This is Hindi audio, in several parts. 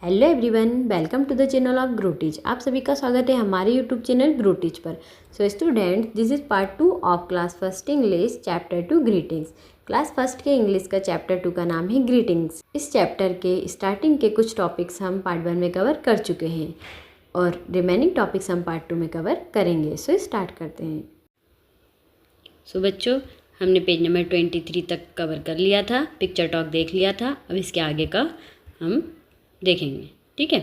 Hello everyone, welcome to the channel of Grow Teach. आप सभी का स्वागत है हमारे यूट्यूब चैनल ग्रो टीच पर। So student, this is part 2 of class first English chapter 2 greetings. Class first के इंग्लिश का चैप्टर 2 का नाम है ग्रीटिंग्स। इस चैप्टर के स्टार्टिंग के कुछ टॉपिक्स हम पार्ट 1 में कवर कर चुके हैं और रिमेनिंग टॉपिक्स हम पार्ट 2 में कवर करेंगे। सो स्टार्ट करते हैं। सो बच्चों, हमने पेज नंबर 23 तक कवर कर लिया था, पिक्चर टॉक देख लिया था। अब इसके आगे का हम देखेंगे, ठीक है।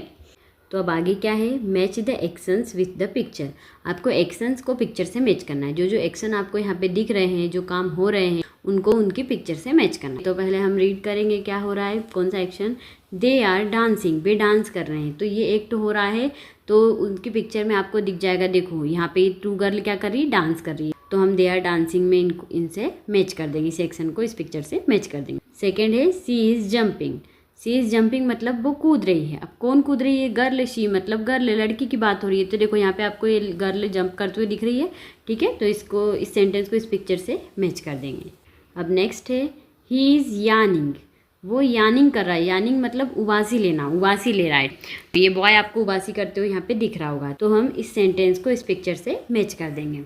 तो अब आगे क्या है, match the actions with the picture. आपको एक्शंस को पिक्चर से मैच करना है। जो जो एक्शन आपको यहाँ पे दिख रहे हैं, जो काम हो रहे हैं, उनको उनकी पिक्चर से मैच करना है। तो पहले हम रीड करेंगे क्या हो रहा है, कौन सा एक्शन। दे आर डांसिंग, वे डांस कर रहे हैं। तो ये एक्ट हो रहा है, तो उनकी पिक्चर में आपको दिख जाएगा। देखो यहाँ पे टू गर्ल क्या कर रही है, डांस कर रही है। तो हम दे आर डांसिंग में इनसे मैच कर देंगे, इस एक्शन को इस पिक्चर से मैच कर देंगे। सेकेंड है C is jumping. C is jumping मतलब वो कूद रही है। अब कौन कूद रही है, गर्ल। शी मतलब गर्ल, लड़की की बात हो रही है। तो देखो यहाँ पे आपको ये गर्ल जंप करते हुए दिख रही है, ठीक है। तो इसको, इस सेंटेंस को इस पिक्चर से मैच कर देंगे। अब नेक्स्ट है ही इज़ यानिंग। वो यानिंग कर रहा है। यानिंग मतलब उबासी लेना, उबासी ले रहा है। तो ये बॉय आपको उबासी करते हुए यहाँ पे दिख रहा होगा। तो हम इस सेंटेंस को इस पिक्चर से मैच कर देंगे।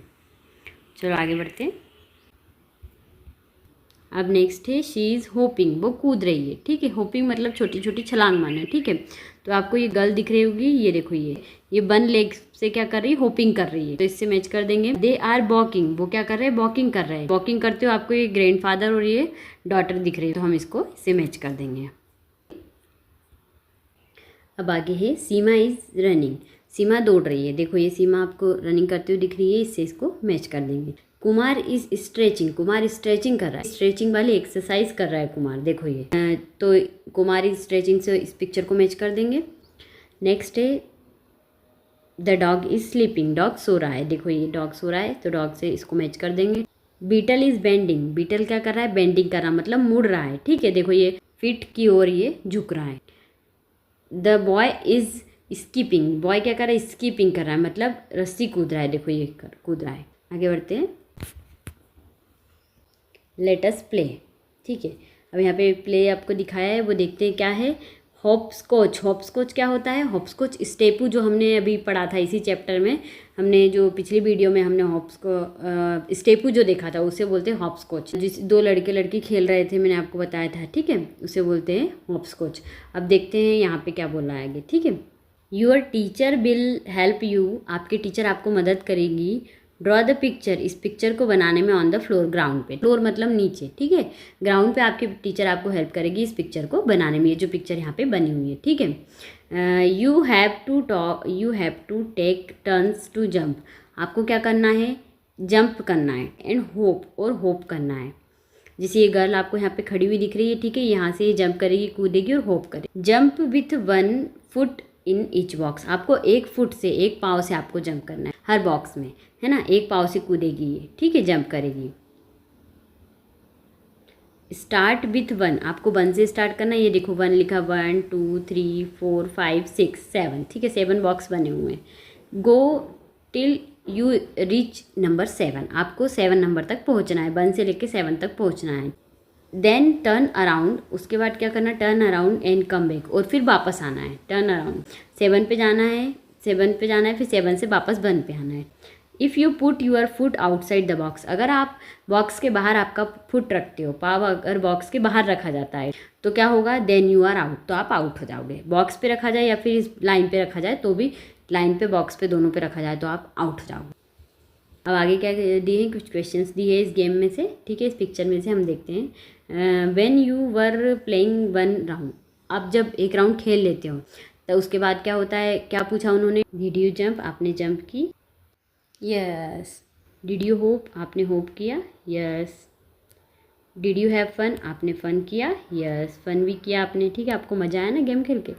चलो आगे बढ़ते हैं। अब नेक्स्ट है शी इज़ होपिंग। वो कूद रही है, ठीक है। होपिंग मतलब छोटी छोटी छलांग मारना, ठीक है। तो आपको ये गर्ल दिख रही होगी, ये देखो ये वन लेग से क्या कर रही है, होपिंग कर रही है। तो इससे मैच कर देंगे। They are walking. वो क्या कर रहे हैं, वॉकिंग कर रहे हैं। वॉकिंग करते हो आपको ये ग्रैंडफादर और ये डॉटर दिख रही है। तो हम इसको इससे मैच कर देंगे। अब आगे है सीमा इज़ रनिंग। सीमा दौड़ रही है। देखो ये सीमा आपको रनिंग करते हुए दिख रही है, इससे इसको मैच कर देंगे। Kumar is stretching. Kumar stretching कर रहा है, स्ट्रेचिंग वाली एक्सरसाइज कर रहा है कुमार। देखो ये तो कुमार इज स्ट्रेचिंग से इस पिक्चर को मैच कर देंगे। नेक्स्ट है the dog is sleeping. Dog सो रहा है। देखो ये डॉग सो रहा है, तो डॉग से इसको मैच कर देंगे। Beetle is bending. बीटल क्या कर रहा है, बेंडिंग कर रहा, मतलब मुड़ रहा है, ठीक है। देखो ये फिट की ओर ये झुक रहा है। The boy is skipping. Boy क्या कर रहा है, स्कीपिंग कर रहा है, मतलब रस्सी कूद रहा है। देखो ये कूद रहा है। आगे बढ़ते हैं। लेट अस प्ले, ठीक है। अब यहाँ पे प्ले आपको दिखाया है, वो देखते हैं क्या है। हॉपस्कॉच। हॉपस्कॉच क्या होता है, हॉपस्कॉच स्टेपू, जो हमने अभी पढ़ा था इसी चैप्टर में। हमने जो पिछली वीडियो में हमने स्टेपू जो देखा था, उसे बोलते हैं हॉपस्कॉच। जिस दो लड़के लड़की खेल रहे थे, मैंने आपको बताया था, ठीक है। उसे बोलते हैं हॉपस्कॉच। अब देखते हैं यहाँ पे क्या बोला है आगे, ठीक है। Your teacher will help you. आपके टीचर आपको मदद करेगी। Draw the picture. इस पिक्चर को बनाने में ऑन द फ्लोर, ग्राउंड पे। फ्लोर मतलब नीचे, ठीक है। ग्राउंड पे आपके टीचर आपको हेल्प करेगी इस पिक्चर को बनाने में। ये जो पिक्चर यहाँ पे बनी हुई है, ठीक है। You have to take turns to jump. आपको क्या करना है, जंप करना है। एंड होप, और होप करना है। जैसे ये गर्ल आपको यहाँ पे खड़ी हुई दिख रही है, ठीक है। यहाँ से ये जंप करेगी, कूदेगी और होप करेगी। Jump with 1 foot in each box. आपको 1 फुट से, 1 पाँव से आपको जंप करना है हर बॉक्स में, है ना। 1 पाँव से कूदेगी ये, ठीक है, जंप करेगी। Start with 1। आपको 1 से स्टार्ट करना है। ये देखो 1 लिखा, 1 2 3 4 5 6 7, ठीक है। 7 बॉक्स बने हुए हैं। Go till you reach number 7। आपको 7 नंबर तक पहुंचना है, 1 से लेके 7 तक पहुंचना है। Then turn around. उसके बाद क्या करना, turn around and come back. और फिर वापस आना है। टर्न अराउंड 7 पे जाना है, 7 पे जाना है, फिर 7 से वापस 1 पे आना है। If you put your foot outside the box. अगर आप बॉक्स के बाहर आपका फुट रखते हो, पाव अगर बॉक्स के बाहर रखा जाता है, तो क्या होगा, देन यू आर आउट। तो आप आउट हो जाओगे। बॉक्स पे रखा जाए या फिर इस लाइन पे रखा जाए, तो भी लाइन पे, बॉक्स पे, दोनों पे रखा जाए तो आप आउट हो जाओगे। अब आगे क्या दिए हैं, कुछ क्वेश्चंस दिए हैं इस गेम में से, ठीक है। इस पिक्चर में से हम देखते हैं। When you were playing 1 round. आप जब एक राउंड खेल लेते हो, तो उसके बाद क्या होता है, क्या पूछा उन्होंने, डिड यू जंप। आपने जंप की, यस। Did you hop. आपने होप किया, yes. Did you have fun. आपने फ़न किया, यस। फन भी किया आपने, ठीक है। आपको मज़ा आया ना गेम खेल के।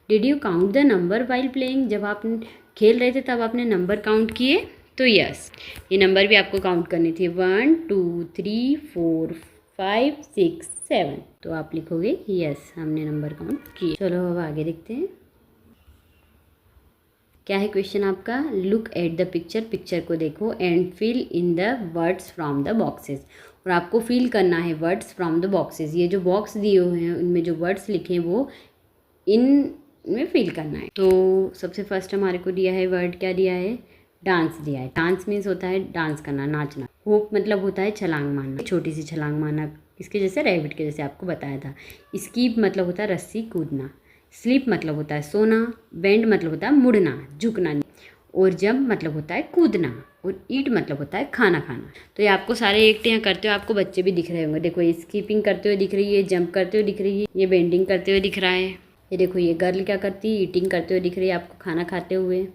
Did you count the number while playing. जब आप खेल रहे थे तब आपने नंबर काउंट किए, तो यस। ये नंबर भी आपको काउंट करने थे, 1 2 3 4 5 6 7। तो आप लिखोगे यस, हमने नंबर काउंट किए। चलो अब आगे देखते हैं क्या है क्वेश्चन आपका। Look at the picture. Picture को देखो and fill in the words from the boxes. और आपको फिल करना है वर्ड्स फ्रॉम द बॉक्सेस। ये जो बॉक्स दिए हुए हैं उनमें जो वर्ड्स लिखे हैं वो इन में फिल करना है। तो सबसे फर्स्ट हमारे को दिया है वर्ड, क्या दिया है, डांस दिया है। डांस मीन्स होता है डांस करना, नाचना। होप मतलब होता है छलांग मारना, छोटी सी छलांग मारना, इसके जैसे रैबिट के जैसे आपको बताया था। स्कीप मतलब होता है रस्सी कूदना। स्लीप मतलब होता है सोना। बेंड मतलब होता है मुड़ना, झुकना। और जंप मतलब होता है कूदना। और ईट मतलब होता है खाना खाना। तो ये आपको सारे एक्ट यहाँ करते हुए आपको बच्चे भी दिख रहे होंगे। देखो ये स्कीपिंग करते हुए दिख रही है, जंप करते हुए दिख रही है, ये बेंडिंग करते हुए दिख रहा है। ये देखो ये गर्ल क्या करती है, ईटिंग करते हुए दिख रही है आपको, खाना खाते हुए।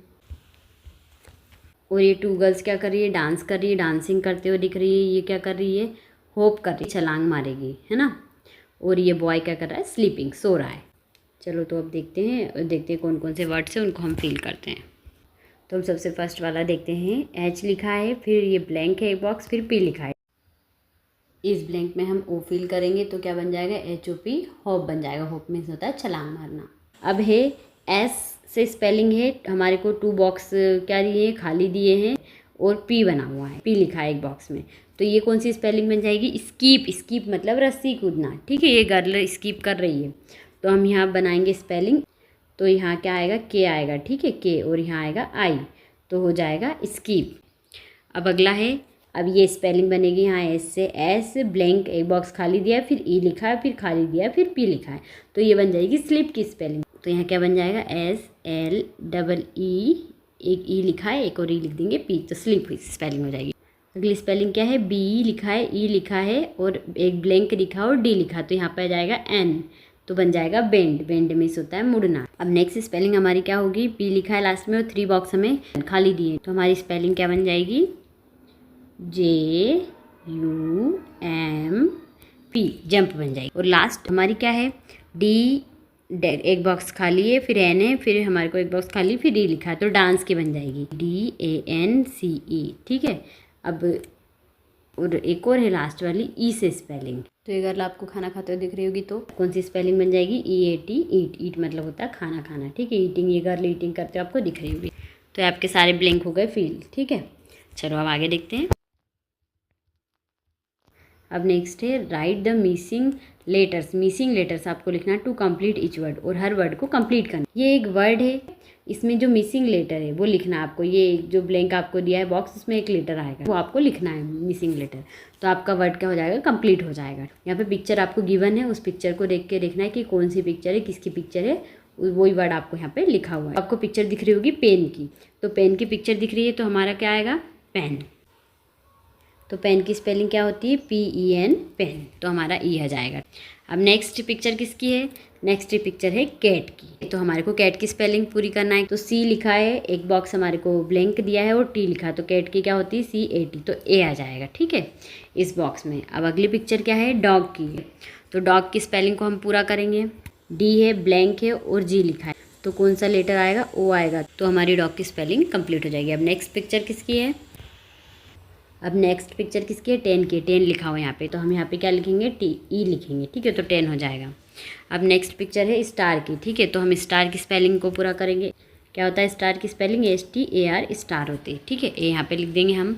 और ये टू गर्ल्स क्या कर रही है, डांस कर रही है, डांसिंग करते हुए दिख रही है। ये क्या कर रही है, होप कर रही है, छलांग मारेगी, है ना। और ये बॉय क्या कर रहा है, स्लीपिंग, सो रहा है। चलो तो अब देखते हैं कौन कौन से वर्ड्स हैं, उनको हम फिल करते हैं। तो हम सबसे फर्स्ट वाला देखते हैं। एच लिखा है, फिर ये ब्लैंक है एक बॉक्स, फिर पी लिखा है। इस ब्लैंक में हम ओ फिल करेंगे तो क्या बन जाएगा, HOP, होप बन जाएगा। होप मीन्स होता है छलांग मारना। अब है एस से स्पेलिंग है, हमारे को 2 बॉक्स क्या दिए हैं, खाली दिए हैं, और पी बना हुआ है, पी लिखा है एक बॉक्स में। तो ये कौन सी स्पेलिंग बन जाएगी, स्कीप। स्कीप मतलब रस्सी कूदना, ठीक है। ये गर्ल स्कीप कर रही है, तो हम यहाँ बनाएंगे स्पेलिंग। तो यहाँ क्या आएगा, के आएगा, ठीक है, के, और यहाँ आएगा आई, तो हो जाएगा स्कीप। अब अगला है, अब ये स्पेलिंग बनेगी यहाँ एस से, एस ब्लैंक एक बॉक्स खाली दिया है, फिर ई लिखा है, फिर खाली दिया है, फिर पी लिखा है, तो ये बन जाएगी स्लिप की स्पेलिंग। तो यहाँ क्या बन जाएगा, SLEE, एक ई लिखा है, एक और ई लिख देंगे पी, तो स्लिप की स्पेलिंग हो जाएगी। अगली स्पेलिंग क्या है, बी लिखा है, ई लिखा है, और एक ब्लैंक लिखा और डी लिखा, तो यहाँ पर आ जाएगा एन, तो बन जाएगा बेंड। बेंड मीन्स होता है मुड़ना। अब नेक्स्ट स्पेलिंग हमारी क्या होगी, पी लिखा है लास्ट में और 3 बॉक्स हमें खाली दिए, तो हमारी स्पेलिंग क्या बन जाएगी, JUMP, जंप बन जाएगी। और लास्ट हमारी क्या है, डी, एक बॉक्स खाली है, फिर एन है, फिर हमारे को एक बॉक्स खाली, फिर डी लिखा है, तो डांस की बन जाएगी, DANCE, ठीक है। अब और एक और है लास्ट वाली, ई से स्पेलिंग। तो ये गर्ल आपको खाना खाते हुए दिख रही होगी, तो कौन सी स्पेलिंग बन जाएगी, EAT, ईट। ईट मतलब होता है खाना खाना, ठीक है। ईटिंग, ये गर्ल ईटिंग करते हुए आपको दिख रही होगी। तो आपके सारे ब्लैंक हो गए फिल, ठीक है। चलो अब आगे देखते हैं। अब नेक्स्ट है, right the missing letters. Missing letters आपको लिखना है टू कंप्लीट ईच वर्ड, और हर वर्ड को कंप्लीट करना। ये एक वर्ड है, इसमें जो मिसिंग लेटर है वो लिखना है आपको। ये जो ब्लैंक आपको दिया है बॉक्स, इसमें एक लेटर आएगा, वो आपको लिखना है मिसिंग लेटर, तो आपका वर्ड क्या हो जाएगा, कंप्लीट हो जाएगा। यहाँ पे पिक्चर आपको गिवन है, उस पिक्चर को देख के देखना है कि कौन सी पिक्चर है, किसकी पिक्चर है, वही वर्ड आपको यहाँ पे लिखा हुआ है। आपको पिक्चर दिख रही होगी पेन की, तो पेन की पिक्चर दिख रही है, तो हमारा क्या आएगा, पेन। तो पेन की स्पेलिंग क्या होती है, PEN, पेन, तो हमारा ई आ जाएगा। अब नेक्स्ट पिक्चर किसकी है, नेक्स्ट पिक्चर है कैट की, तो हमारे को कैट की स्पेलिंग पूरी करना है। तो C लिखा है, एक बॉक्स हमारे को ब्लैंक दिया है, और T लिखा है, तो कैट की क्या होती है, CAT, तो A आ जाएगा, ठीक है, इस बॉक्स में। अब अगली पिक्चर क्या है, डॉग की, तो डॉग की स्पेलिंग को हम पूरा करेंगे। D है, ब्लैंक है, और G लिखा है, तो कौन सा लेटर आएगा, O आएगा, तो हमारी डॉग की स्पेलिंग कंप्लीट हो जाएगी। अब नेक्स्ट पिक्चर किसकी है, अब नेक्स्ट पिक्चर किसकी है, 10 की, 10 लिखा हुआ है यहाँ पे, तो हम यहाँ पे क्या लिखेंगे, TE लिखेंगे, ठीक है, तो 10 हो जाएगा। अब नेक्स्ट पिक्चर है स्टार की, ठीक है, तो हम स्टार की स्पेलिंग को पूरा करेंगे। क्या होता है स्टार की स्पेलिंग, STAR, स्टार होती है, ठीक है, ए यहाँ पे लिख देंगे हम।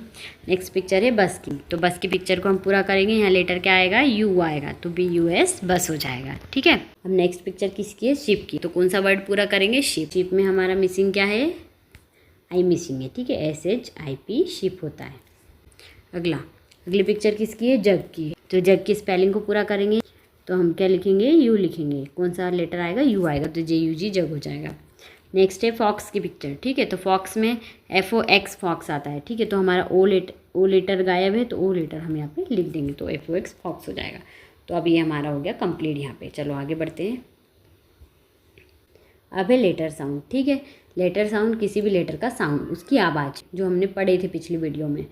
नेक्स्ट पिक्चर है बस की, तो बस की पिक्चर को हम पूरा करेंगे। यहाँ लेटर क्या आएगा, U आएगा, तो BUS, बस हो जाएगा, ठीक है। अब नेक्स्ट पिक्चर किसकी है, शिप की, तो कौन सा वर्ड पूरा करेंगे, शिप। शिप में हमारा मिसिंग क्या है, आई मिसिंग है, ठीक है, SHIP, शिप होता है। अगली पिक्चर किसकी है, जग की, तो जग की स्पेलिंग को पूरा करेंगे। तो हम क्या लिखेंगे, यू लिखेंगे, कौन सा लेटर आएगा, यू आएगा, तो JUG, जग हो जाएगा। नेक्स्ट है फॉक्स की पिक्चर, ठीक है, तो फॉक्स में FOX, फॉक्स आता है, ठीक है, तो हमारा ओ लेटर गायब है, तो ओ लेटर हम यहाँ पे लिख देंगे, तो FOX, फॉक्स हो जाएगा। तो अब ये हमारा हो गया कंप्लीट यहाँ पे। चलो आगे बढ़ते हैं। अब है लेटर साउंड, ठीक है। लेटर साउंड किसी भी लेटर का साउंड, उसकी आवाज़, जो हमने पढ़े थे पिछली वीडियो में।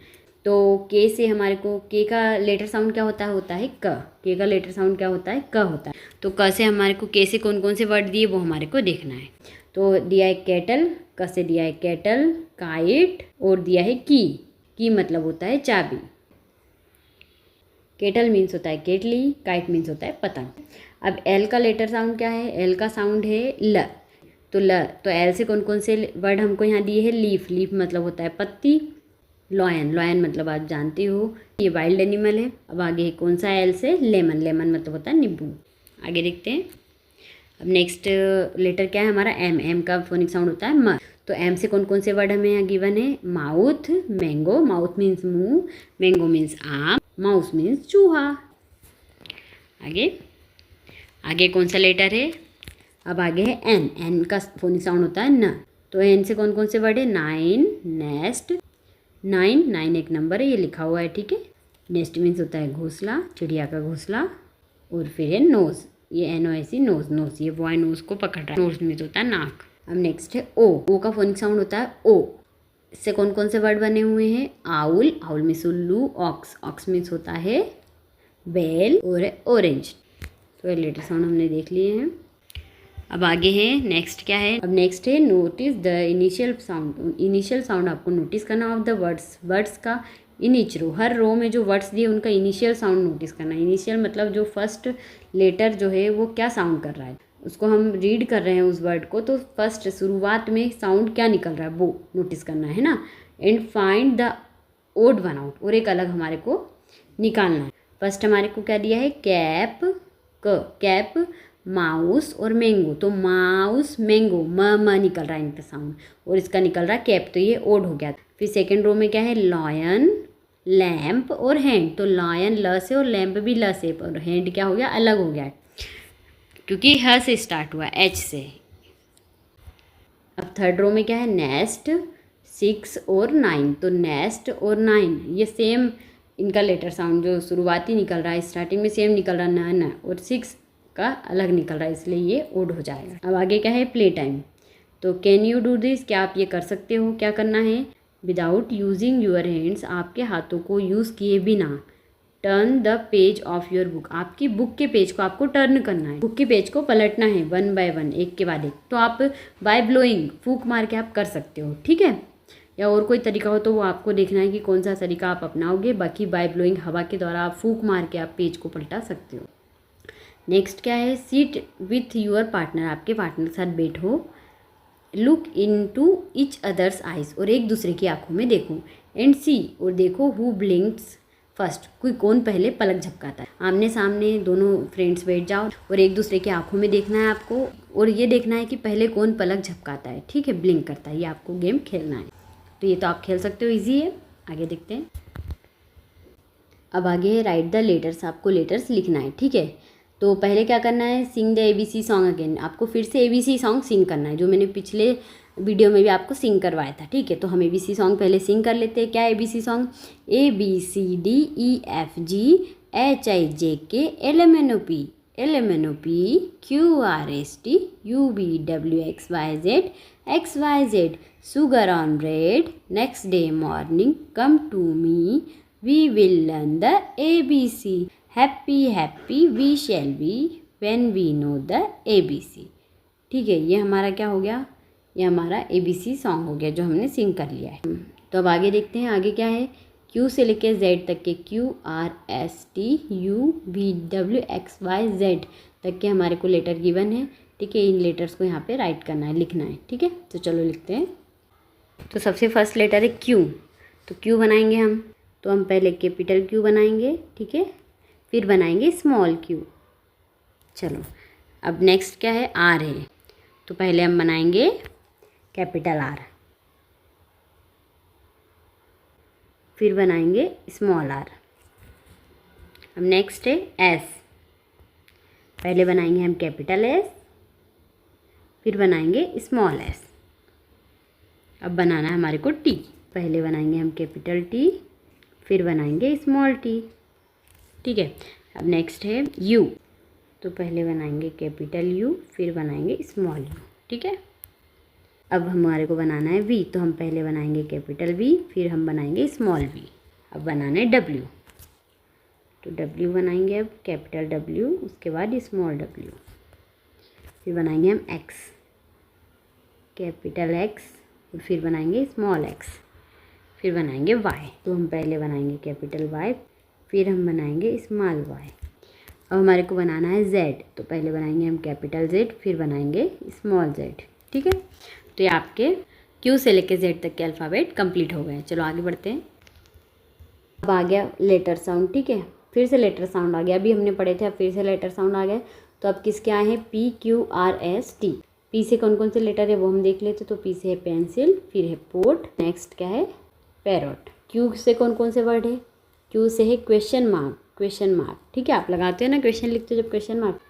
तो के से हमारे को, के का लेटर साउंड क्या होता है क। के का लेटर साउंड क्या होता है, क होता है। तो क से हमारे को, के से कौन कौन से वर्ड दिए वो हमारे को देखना है। तो दिया है कैटल, क से दिया है कैटल, काइट, और दिया है की मतलब होता है चाबी। केटल मीन्स होता है केटली, काइट मीन्स होता है पतंग। अब एल का लेटर साउंड क्या है, एल का साउंड है ल, तो एल से कौन कौन से वर्ड हमको यहाँ दिए हैं, लीफ, लीफ मतलब होता है पत्ती। लॉयन, लॉयन मतलब आप जानते हो ये वाइल्ड एनिमल है। अब आगे है कौन सा, एल से लेमन, लेमन मतलब होता है नींबू। आगे देखते हैं। अब नेक्स्ट लेटर क्या है हमारा एम। एम का फोनिक साउंड होता है म। तो एम से कौन कौन से वर्ड हमें यहाँ गिवन है? माउथ, मैंगो, माउथ मीन्स मुंह, मैंगो मीन्स आम, माउस मीन्स चूहा। आगे आगे कौन सा लेटर है? अब आगे है एन। एन का फोनिक साउंड होता है न। तो एन से कौन कौन से वर्ड है? नाइन, नेस्ट, नाइन, नाइन एक नंबर है, ये लिखा हुआ है, ठीक है। नेस्ट मीन्स होता है घोंसला, चिड़िया का घोंसला। और फिर है नोज, ये NOS नोज, नोज ये बॉय नोज को पकड़ रहा है, नोज मीन्स होता है नाक। अब नेक्स्ट है ओ। ओ का फोनिक साउंड होता है ओ। इससे कौन कौन से वर्ड बने हुए हैं? आउल, आउल मीन्स उल्लू, ऑक्स, ऑक्स मीन्स होता है बेल, और है ऑरेंज। तो ये लेटर साउंड हमने देख लिए हैं। अब आगे है नेक्स्ट क्या है? अब नेक्स्ट है notice the initial sound. Initial sound आपको नोटिस करना ऑफ द वर्ड्स, वर्ड्स का इन ईच रो, हर रो में जो वर्ड्स दिए उनका इनिशियल साउंड नोटिस करना है। इनिशियल मतलब जो फर्स्ट लेटर जो है वो क्या साउंड कर रहा है, उसको हम रीड कर रहे हैं उस वर्ड को, तो फर्स्ट शुरुआत में साउंड क्या निकल रहा है वो नोटिस करना है ना। And find the odd one out, और एक अलग हमारे को निकालना है। फर्स्ट हमारे को क्या दिया है? कैप, कैप, माउस और मैंगो। तो माउस, मैंगो, म निकल रहा है इनका साउंड, और इसका निकल रहा है कैप, तो ये ओड हो गया। फिर सेकेंड रो में क्या है? लॉयन, लैम्प और हैंड। तो लॉयन ल से और लैम्प भी ल से, और हैंड क्या हो गया? अलग हो गया है, क्योंकि ह से स्टार्ट हुआ है, H से। अब थर्ड रो में क्या है? नेस्ट, 6 और 9। तो नेस्ट और 9 ये सेम इनका लेटर साउंड जो शुरुआती निकल रहा है, स्टार्टिंग में सेम निकल रहा है न, और 6 का अलग निकल रहा है, इसलिए ये ओड हो जाएगा। अब आगे क्या है? Play time. तो कैन यू डू दिस, क्या आप ये कर सकते हो? क्या करना है? विदाउट यूजिंग योर हैंड्स, आपके हाथों को यूज़ किए बिना। Turn the page of your book, आपकी बुक के पेज को आपको टर्न करना है, बुक के पेज को पलटना है 1 बाय 1, एक के बाद एक। तो आप बाय ब्लोइंग, फूंक मार के आप कर सकते हो, ठीक है। या और कोई तरीका हो तो वो आपको देखना है कि कौन सा तरीका आप अपनाओगे। बाकी बाय ब्लोइंग, हवा के द्वारा आप फूंक मार के आप पेज को पलटा सकते हो। नेक्स्ट क्या है? सीट विथ यूअर पार्टनर, आपके पार्टनर के साथ बैठो। Look into each others eyes, और एक दूसरे की आंखों में देखो। एंड सी, और देखो हु ब्लिंक्स फर्स्ट, कोई कौन पहले पलक झपकाता है। आमने सामने दोनों फ्रेंड्स बैठ जाओ और एक दूसरे की आंखों में देखना है आपको, और ये देखना है कि पहले कौन पलक झपकाता है, ठीक है, ब्लिंक करता है। ये आपको गेम खेलना है, तो ये तो आप खेल सकते हो, ईजी है। आगे देखते हैं। अब आगे है राइट द लेटर्स, आपको लेटर्स लिखना है, ठीक है। तो पहले क्या करना है? सिंग द ABC सॉन्ग अगेन, आपको फिर से ABC सॉन्ग सिंग करना है, जो मैंने पिछले वीडियो में भी आपको सिंग करवाया था, ठीक है। तो हम ABC सॉन्ग पहले सिंग कर लेते हैं। क्या ABC song? ABCDEFG HIJK LMNOP LMNOP QRST UVWXYZ XYZ sugar on bread, next day morning come to me, we will learn the ABC, happy happy we shall be when we know the ABC। ठीक है, ये हमारा क्या हो गया? ये हमारा ABC सॉन्ग हो गया जो हमने सिंग कर लिया है। तो अब आगे देखते हैं, आगे क्या है? Q से लेके Z तक के QRST UVWXYZ तक के हमारे को लेटर गिवन है, ठीक है। इन लेटर्स को यहाँ पे राइट करना है, लिखना है, ठीक है। तो चलो लिखते हैं। तो सबसे फर्स्ट लेटर है Q, तो Q बनाएंगे हम। तो हम पहले कैपिटल Q बनाएंगे, ठीक है, फिर बनाएंगे स्मॉल Q। चलो अब नेक्स्ट क्या है? R है, तो पहले हम बनाएंगे कैपिटल R, फिर बनाएंगे स्मॉल r। अब नेक्स्ट है S, पहले बनाएंगे हम कैपिटल S, फिर बनाएंगे स्मॉल s। अब बनाना है हमारे को T, पहले बनाएंगे हम कैपिटल T, फिर बनाएंगे स्मॉल t, ठीक है। अब नेक्स्ट है U, तो पहले बनाएंगे कैपिटल U, फिर बनाएंगे स्मॉल u, ठीक है। अब हमारे को बनाना है V, तो हम पहले बनाएंगे कैपिटल V, फिर हम बनाएंगे स्मॉल v। अब बनाना है W, तो W बनाएंगे अब कैपिटल W, उसके बाद स्मॉल w, फिर बनाएंगे हम X, कैपिटल X, और फिर बनाएंगे स्मॉल x, फिर बनाएंगे Y। तो हम पहले बनाएंगे कैपिटल Y, फिर हम बनाएंगे स्मॉल y। अब हमारे को बनाना है Z, तो पहले बनाएंगे हम कैपिटल Z, फिर बनाएंगे स्मॉल z, ठीक है। तो ये आपके Q से लेके Z तक के अल्फ़ाबेट कंप्लीट हो गए। चलो आगे बढ़ते हैं। अब आ गया लेटर साउंड, ठीक है, फिर से लेटर साउंड आ गया। अभी हमने पढ़े थे, अब फिर से लेटर साउंड आ गया। तो अब किसके आए हैं, PQRST। पी से कौन कौन से लेटर है वो हम देख लेते। तो पी से है पेंसिल, फिर है पोट, नेक्स्ट क्या है पैरोट। क्यू से कौन कौन से वर्ड है, क्यू से है क्वेश्चन मार्क, क्वेश्चन मार्क, ठीक है। आप लगाते हो ना क्वेश्चन लिखते हो जब क्वेश्चन मार्क।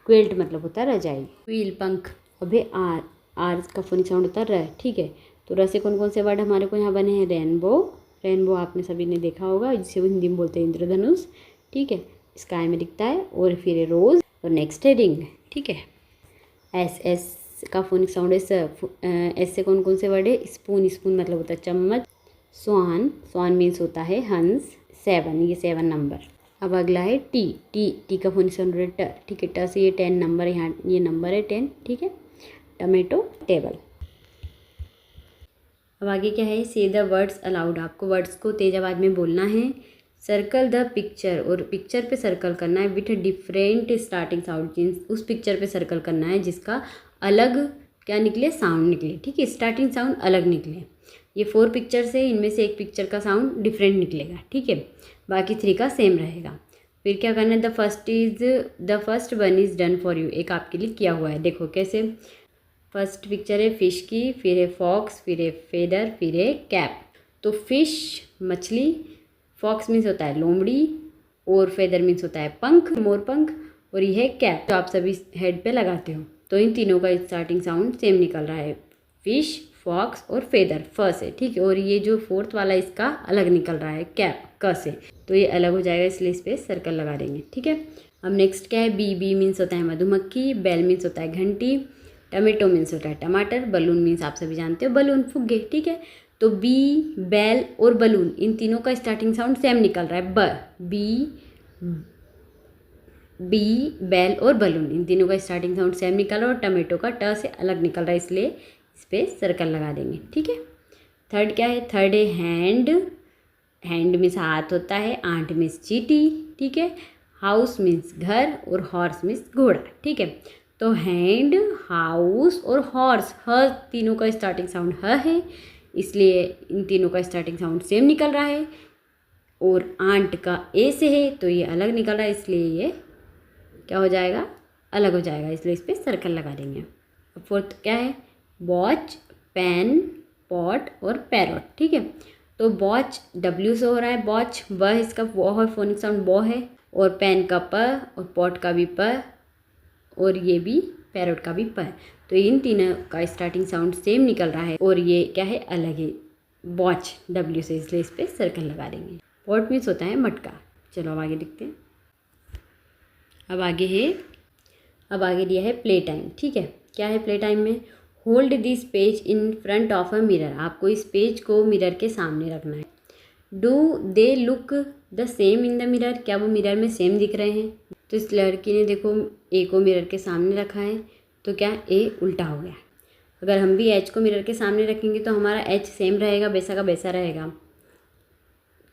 क्विल्ट मतलब होता है रजाई। व्हील पंख, अभी आर का फोनिक साउंड होता है र, ठीक है। तो र से कौन कौन से वर्ड हमारे को यहाँ बने हैं, रेनबो, रेनबो आपने सभी ने देखा होगा जिसे वो हिंदी में बोलते हैं इंद्रधनुष, ठीक है। स्काई में दिखता है। और फिर है रोज, और नेक्स्ट है रिंग, ठीक है। एस का फोनिक साउंड है एस से कौन कौन से वर्ड है, स्पून, स्पून मतलब होता है चम्मच। स्वान, स्वान मीन्स होता है हंस। 7, ये 7 नंबर। अब अगला है टी का फोनिक साउंड है ट, ठीक है। ट से ये 10 नंबर, यहाँ ये नंबर है 10, ठीक है। Tomato, table. अब आगे क्या है, से द वर्ड्स अलाउड, आपको वर्ड्स को तेज आवाज़ में बोलना है। सर्कल द पिक्चर, और पिक्चर पे सर्कल करना है विथ डिफरेंट स्टार्टिंग साउंड, उस पिक्चर पे सर्कल करना है जिसका अलग क्या निकले, साउंड निकले, ठीक है। स्टार्टिंग साउंड अलग निकले। ये 4 पिक्चर्स है, इनमें से एक पिक्चर का साउंड डिफरेंट निकलेगा, ठीक है। बाकी 3 का सेम रहेगा। फिर क्या करना है, the first one is done for you, एक आपके लिए किया हुआ है। देखो कैसे, फर्स्ट पिक्चर है फिश की, फिर है फॉक्स, फिर है फेदर, फिर है कैप। तो फिश मछली, फॉक्स मीन्स होता है लोमड़ी, और फेदर मीन्स होता है पंख, मोर पंख, और ये है कैप जो आप सभी हेड पे लगाते हो। तो इन तीनों का स्टार्टिंग साउंड सेम निकल रहा है, फिश, फॉक्स और फेदर फ से, ठीक है। और ये जो 4th वाला इसका अलग निकल रहा है कैप क से, तो ये अलग हो जाएगा, इसलिए इस पर सर्कल लगा देंगे, ठीक है। अब नेक्स्ट क्या है, बी मीन्स होता है मधुमक्खी, बेल मीन्स होता है घंटी, टमेटो मीन्स होता है टमाटर, बलून मीन्स आप सभी जानते हो बलून, फुग्गे, ठीक है। तो बी, बेल और बलून, इन तीनों का स्टार्टिंग साउंड सेम निकल रहा है बी, बेल और बलून, इन तीनों का स्टार्टिंग साउंड सेम निकल रहा है। और टमेटो का ट से अलग निकल रहा है, इसलिए इस पर सर्कल लगा देंगे, ठीक है। थर्ड क्या है, थर्ड है हैंड, हैंड मीन्स हाथ होता है, आंट मीन्स चींटी, ठीक है। हाउस मीन्स घर, और हॉर्स मीन्स घोड़ा, ठीक है। तो हैंड, हाउस और हॉर्स, ह तीनों का स्टार्टिंग साउंड ह है, इसलिए इन तीनों का स्टार्टिंग साउंड सेम निकल रहा है। और आंट का ए से है तो ये अलग निकल रहा है, इसलिए ये क्या हो जाएगा, अलग हो जाएगा, इसलिए इस पर सर्कल लगा देंगे। अब फोर्थ क्या है, वॉच, पेन, पॉट और पैरोट, ठीक है। तो वॉच W से हो रहा है, वॉच, व इसका वो है, फोनिक साउंड वो है, और पेन का प, और पॉट का भी प, और ये भी पैरोट का भी प। तो इन तीनों का स्टार्टिंग साउंड सेम निकल रहा है, और ये क्या है, अलग है, वॉच W से, इसलिए इस पर सर्कल लगा देंगे। पॉट मीन्स होता है मटका। चलो अब आगे देखते हैं। अब आगे दिया है प्ले टाइम, ठीक है। क्या है प्ले टाइम में, hold this page in front of a mirror, आपको इस पेज को मिरर के सामने रखना है। Do they look the same in the mirror, क्या वो मिरर में सेम दिख रहे हैं। तो इस लड़की ने देखो ए को मिरर के सामने रखा है, तो क्या ए उल्टा हो गया। अगर हम भी एच को मिरर के सामने रखेंगे तो हमारा एच सेम रहेगा, वैसा का वैसा रहेगा।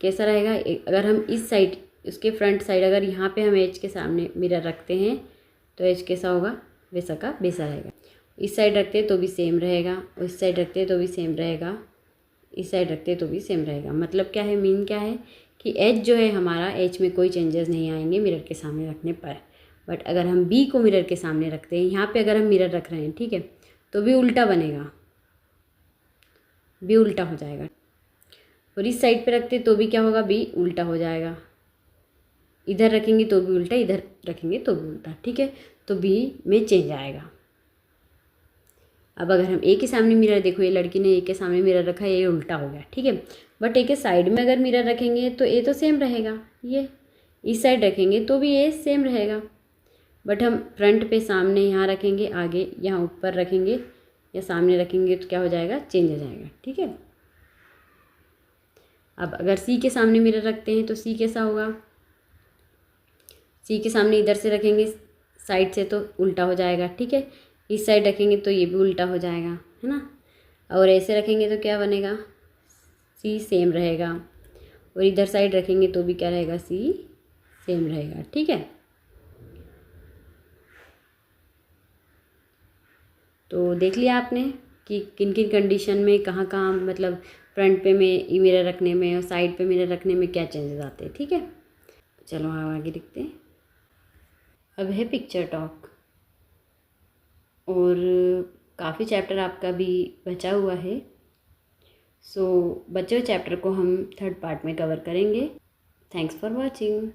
कैसा रहेगा, अगर हम इस साइड, उसके फ्रंट साइड, अगर यहाँ पे हम एच के सामने मिरर रखते हैं तो एच कैसा होगा, वैसा का वैसा रहेगा। इस साइड रखते हैं तो भी सेम रहेगा, और इस साइड रखते हैं तो भी सेम रहेगा, इस साइड रखते हैं तो भी सेम रहेगा। मतलब क्या है, मीन क्या है कि एच जो है हमारा, एच में कोई चेंजेस नहीं आएंगे मिरर के सामने रखने पर। बट अगर हम बी को मिरर के सामने रखते हैं, यहाँ पे अगर हम मिरर रख रहे हैं, ठीक है, तो भी उल्टा बनेगा, बी उल्टा हो जाएगा। और इस साइड पे रखते तो भी क्या होगा, बी उल्टा हो जाएगा। इधर रखेंगे तो भी उल्टा, इधर रखेंगे तो भी उल्टा, ठीक है। तो बी में चेंज आएगा। अब अगर हम ए के सामने मिरर, देखो ये लड़की ने ए के सामने मिरर रखा है, ये उल्टा हो गया, ठीक है। बट ए के साइड में अगर मिरर रखेंगे तो ए तो सेम रहेगा, ये इस साइड रखेंगे तो भी ए सेम रहेगा। बट हम फ्रंट पे सामने यहाँ रखेंगे, आगे यहाँ ऊपर रखेंगे या सामने रखेंगे तो क्या हो जाएगा, चेंज हो जाएगा, ठीक है। अब अगर सी के सामने मिरर रखते हैं तो सी कैसा होगा, सी के सामने इधर से रखेंगे साइड से तो उल्टा हो जाएगा, ठीक है। इस साइड रखेंगे तो ये भी उल्टा हो जाएगा, है ना। और ऐसे रखेंगे तो क्या बनेगा, सी सेम रहेगा। और इधर साइड रखेंगे तो भी क्या रहेगा, सी सेम रहेगा, ठीक है। तो देख लिया आपने कि किन किन कंडीशन में कहाँ कहाँ, मतलब फ्रंट पे में मिरर रखने में और साइड पे मिरर रखने में क्या चेंजेस आते हैं, ठीक है। चलो आगे देखते हैं। अब है पिक्चर टॉक, और काफ़ी चैप्टर आपका भी बचा हुआ है। सो बचे हुए चैप्टर को हम थर्ड पार्ट में कवर करेंगे। Thanks for watching.